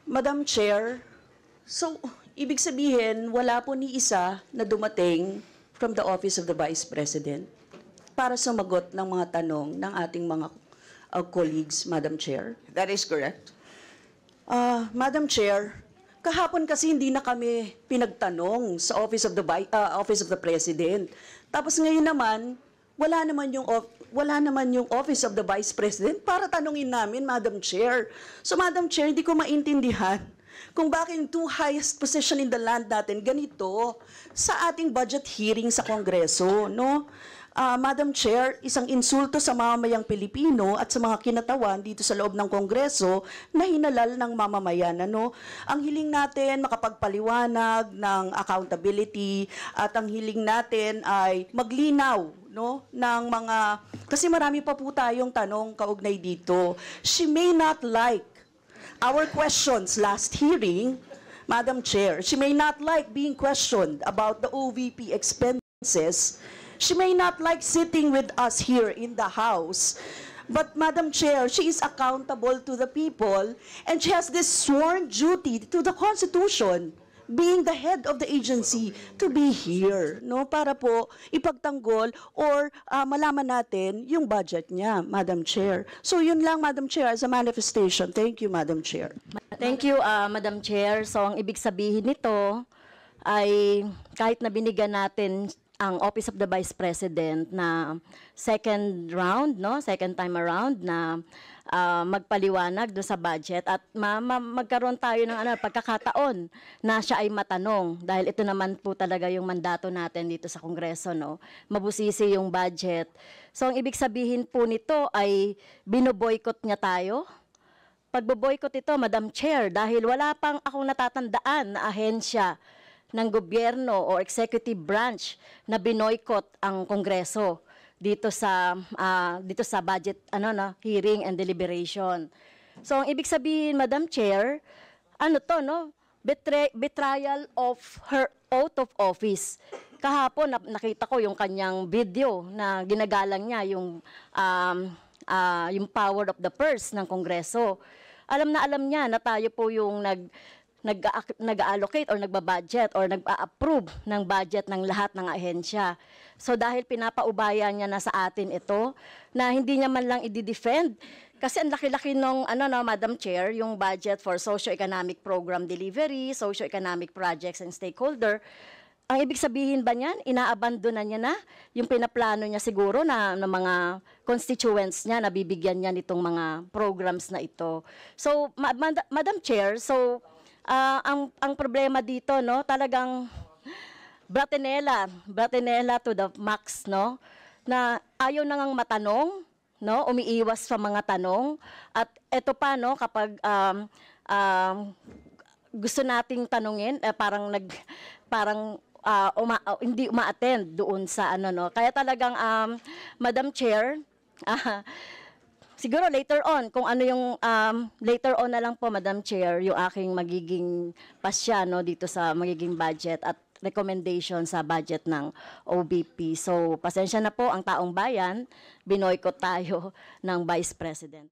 Madam Chair, so ibig sabihin wala po ni isa na dumating from the Office of the Vice President para sumagot ng mga tanong ng ating mga colleagues, Madam Chair. That is correct. Madam Chair, kahapon kasi hindi na kami pinagtanong sa Office of the President. Tapos ngayon naman, wala naman yung Office of the Vice President para tanungin namin, Madam Chair. So Madam Chair, hindi ko maintindihan kung bakit yung two highest position in the land natin ganito sa ating budget hearing sa Kongreso, no? Madam Chair, isang insulto sa mamamayang Pilipino at sa mga kinatawan dito sa loob ng Kongreso na hinalal ng mamamayan. Ano? Ang hiling natin makapagpaliwanag ng accountability at ang hiling natin ay maglinaw, no, ng mga, kasi marami pa po tayong tanong kaugnay dito. She may not like our questions last hearing, Madam Chair. She may not like being questioned about the OVP expenses. She may not like sitting with us here in the House. But Madam Chair, she is accountable to the people and she has this sworn duty to the Constitution, being the head of the agency, to be here, no, para po ipagtanggol or malaman natin yung budget niya, Madam Chair. So yun lang, Madam Chair, as a manifestation. Thank you, Madam Chair. Thank you, Madam Chair. So ang ibig sabihin nito ay kahit na binigyan natin ang Office of the Vice President na second time around na magpaliwanag do sa budget at magkaroon tayo ng pagkakataon na siya ay matanong dahil ito naman po talaga yung mandato natin dito sa Kongreso, no? Mabusisi yung budget. So ang ibig sabihin po nito ay binoboykot niya tayo. Pagboboykot ito, Madam Chair, dahil wala pang akong natatandaan na ahensya ng gobyerno o executive branch na binoykot ang Kongreso dito sa budget hearing and deliberation. So ang ibig sabihin, Madam Chair, betrayal of her oath of office. Kahapon nakita ko yung kanyang video na ginagalang niya yung power of the purse ng Kongreso. Alam niya na tayo po yung nag-allocate or nagbabudget or nag-approve ng budget ng lahat ng ahensya. So dahil pinapaubaya niya na sa atin ito, na hindi niya man lang i-defend, kasi ang laki-laki nung, Madam Chair, yung budget for socio-economic program delivery, socio-economic projects and stakeholder, ang ibig sabihin ba niyan, inaabandona niya na yung pinaplano niya siguro na mga constituents niya, na bibigyan niya nitong mga programs na ito. So, Madam Chair, so, ang problema dito, no, talagang bratinela to the max, no, na ayaw na ngang matanong, no, umiiwas sa mga tanong, at eto pa, no, kapag gusto nating tanungin, hindi uma-attend doon sa no. Kaya talagang Madam Chair, siguro later on, kung ano yung later on na lang po, Madam Chair, yung aking magiging pasya, no, dito sa magiging budget at recommendation sa budget ng OBP. So, pasensya na po ang taong bayan, binoykot tayo ng Vice President.